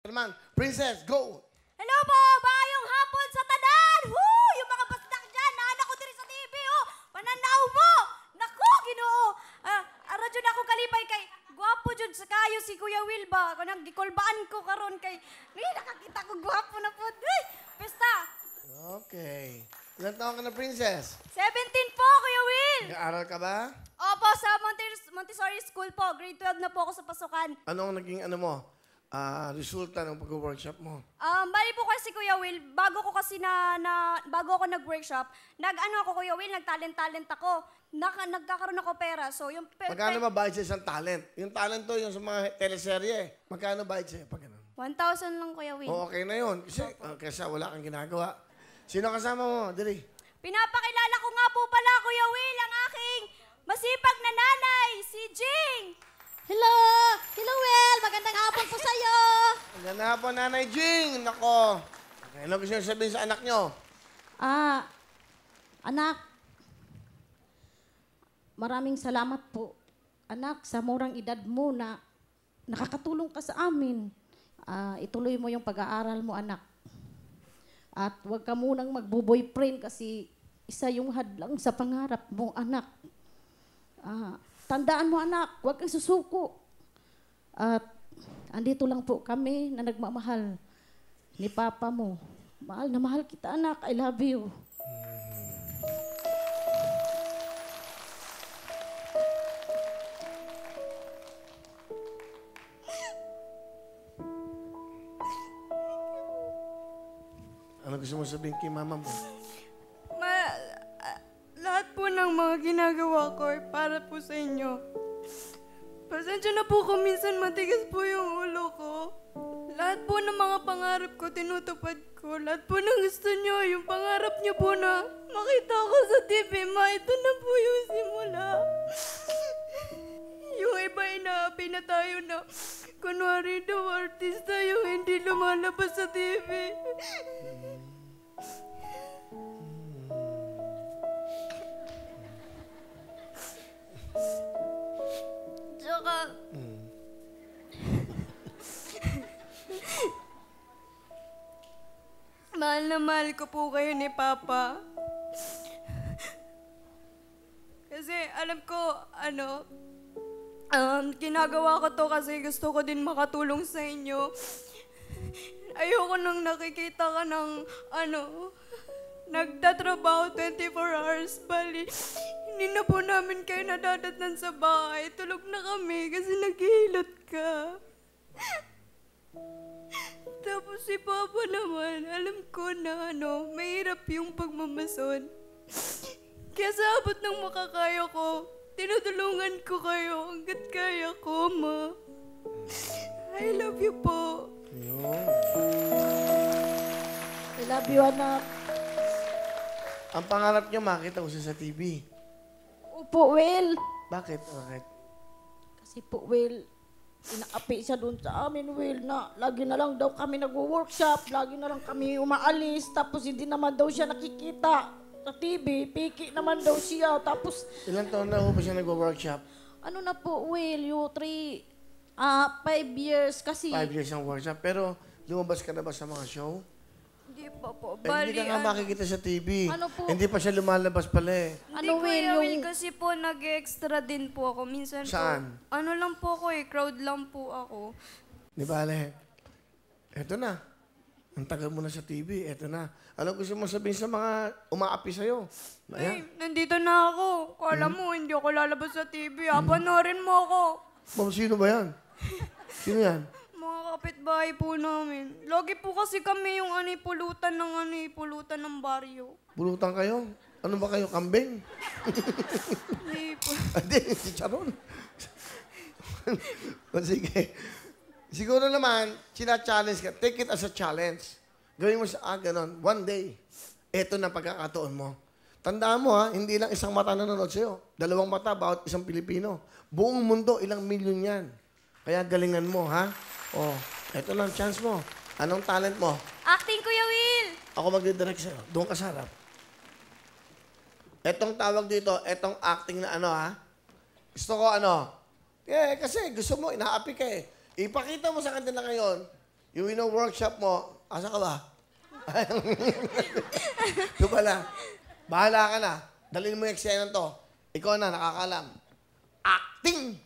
Naman, Princess, go! Hello po! Maayong hapon sa tanan! Woo! Yung mga basdak dyan, naanak ko diri sa TV, oh! Pananaw mo! Naku, ginoo! Radyo na ako kalipay kay gwapo jud sa kayo si Kuya Will ba? Kanang gikolbaan ko karon kay nakakita ko gwapo na po. Ay, pesta! Okay. Ilan taon ka na, Princess? 17 po, Kuya Will! Nag-aaral ka ba? Opo, sa Montessori School po. Grade 12 na po ako sa pasukan. Anong naging resulta ng pag-workshop mo? Bali po kasi Kuya Will, bago ako nag-workshop, ako Kuya Will, nag-talent ako. Nagkakaroon ako pera. So yung Magkano ba bayad sa isang talent? Yung talent to, yung sa mga teleserye. Magkano bayad sa'yo pag ganun? 1,000 lang Kuya Will. O, okay na yun. Kasi wala kang ginagawa. Sino kasama mo? Dali. Pinapakilala ko nga po pala Kuya Will, ang aking masipag na nanay, si Jing. Hello! Hello, Will! Magandang hapon po sa'yo! Maganda po, Nanay Jing. Nako. Okay, ano gusto nyo sabihin sa anak nyo? Anak, maraming salamat po. Anak, sa murang edad mo na nakakatulong ka sa amin. Ituloy mo yung pag-aaral mo, anak. At huwag ka munang magbo-boyfriend kasi isa yung hadlang sa pangarap mo, anak. Tandaan mo, anak, huwag kang susuko. At andito lang po kami na nagmamahal ni Papa mo. Mahal na mahal kita, anak. I love you. Ano gusto mo sabihin kay mama mo? Lahat po ng mga ginagawa ko ay para po sa inyo. Pasensya na po kung minsan matigas po yung ulo ko. Lahat po ng mga pangarap ko, tinutupad ko. Lahat po ng gusto nyo, yung pangarap nyo po na makita ko sa TV, ito na po yung simula. Yung iba inaapi na tayo na kunwari daw artista yung hindi lumalabas sa TV. Tsaka, mahal na mahal ko po kayo ni Papa. Kasi alam ko, ginagawa ko to kasi gusto ko din makatulong sa inyo. Ayoko nang nakikita ka ng, nagtatrabaho 24 hours, bali. Hindi na po namin kayo nadadatnan sa bahay. Tulog na kami kasi naghihilot ka. Tapos si Papa naman, alam ko na mahirap yung pagmamason. Kaya sa abot ng makakaya ko, tinutulungan ko kayo hanggat kaya ko, Ma. I love you po. Yun. I love you, anak. Ang pangarap nyo, makita ko siya sa TV. Opo, Will. Bakit? Bakit? Kasi po, Will, inaapi siya doon sa amin, Will, na lagi na lang daw kami nag-workshop, lagi na lang kami umaalis, tapos hindi naman daw siya nakikita sa TV, piki naman daw siya, tapos... Ilang taon na ho ba siya nag-workshop? Ano na po, Will, yung 5 years kasi... 5 years ng workshop. Pero lumabas ka na ba sa mga show? Hindi pa po. Hindi ka nga makikita sa TV. Ano po? Hindi pa siya lumalabas pala eh. Hindi, Kuya Will, kasi po nag-extra din po ako. Minsan Saan? po, lang po ako crowd lang po ako. Di bale? Eto na. Ang tagal mo na sa TV. Eto na. Ano gusto mo sabihin sa mga umaapi sa'yo? Ayan. Nandito na ako. Kala mo, hindi ako lalabas sa TV. Panoorin mo ako. Ma'am, sino ba yan? Sino yan? Mga kapitbahay po namin. Lagi po kasi kami yung pulutan ng baryo. Pulutan kayo? Ano ba kayo? Kambing? Hindi po. Hindi, si Charon. O sige. Siguro naman, sina-challenge ka. Take it as a challenge. Gawin mo sa, ganon. One day, eto na pagkakataon mo. Tandaan mo hindi lang isang mata nanonood sa'yo. 2 mata, bawat isang Pilipino. Buong mundo, ilang milyon yan. Kaya galingan mo, ha? Oh, eto lang, chance mo. Anong talent mo? Acting, Kuya Will! Ako magdidirect sa'yo. Doon ka sa harap. Etong tawag dito, etong acting na Gusto ko kasi gusto mo, inaapi ka eh. Ipakita mo sa kanila ngayon Yung workshop mo, asa ka ba? Ito pala. Bahala ka na. Dalhin mo yung eksena to. Ikaw na, nakakalam. Acting!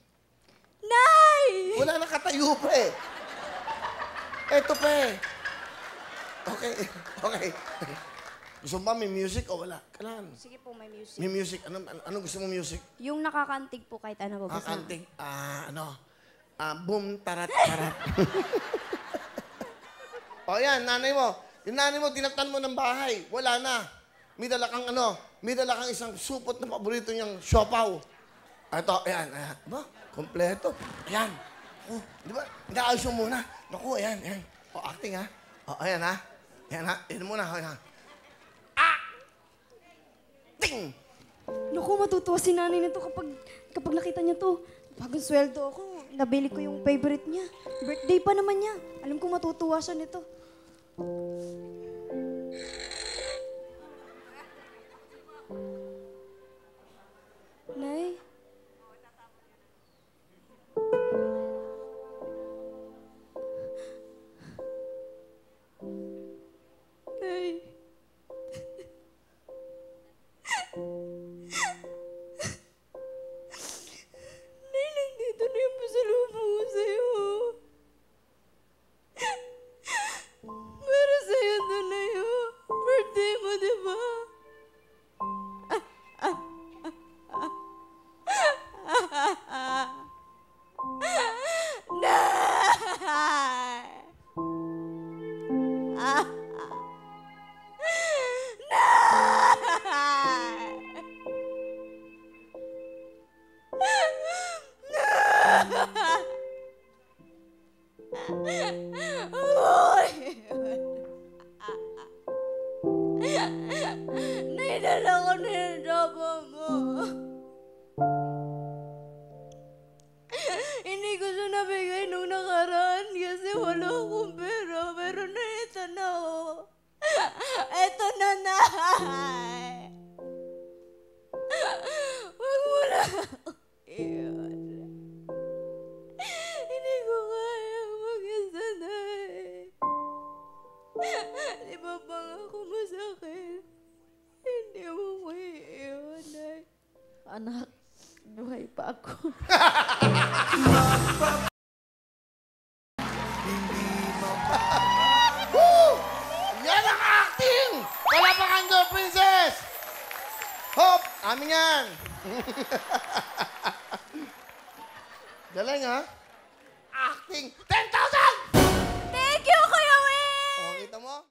Nay! Wala nakatayo pa eh. Eto pa eh. Okay, okay. Gusto mo ba may music o wala? Kailangan. Sige po, may music. May music. Ano gusto mo music? Yung nakakantig po kahit ano po. basta- Kakanting. Boom, tarat, tarat. O yan, nanay mo. Yung nanay mo, tinaktan mo ng bahay. Wala na. May dala kang may dala kang isang supot na paborito niyang siopaw. Ito, ayan, ayan. Diba? Kompleto. Ayan. Oh, di ba? Inaayos mo muna. Naku, ayan, ayan. O, acting ha. O, ayan ha. Ayan ha. Ayan muna, ayan ha. Ting! Naku, matutuwa si nanay nito kapag nakita niya to. Bagong sweldo ako, nabili ko yung favorite niya. Birthday pa naman niya. Alam ko matutuwa siya nito. Nay? Nay? Nay, nandito na yung pasalubong ko sa'yo. Para sa'yo to na yun. Birthday mo, di ba? Nay! Naidala ko na yung jowa mo. Hindi ko siya nabigay nung nakaraan kasi wala akong pera. Pero na ito na oh. Ito na, Nay. Huwag mo na iyon. Hindi ko kaya mag-isa, Nay. Di ba pangako mo sa akin? Hindi mo ko iiwan, Nay. Anak, buhay pa ako. Woo! Yan ang acting! Wala pa kang go, princess! Hop! Amin yan! Galing, ha?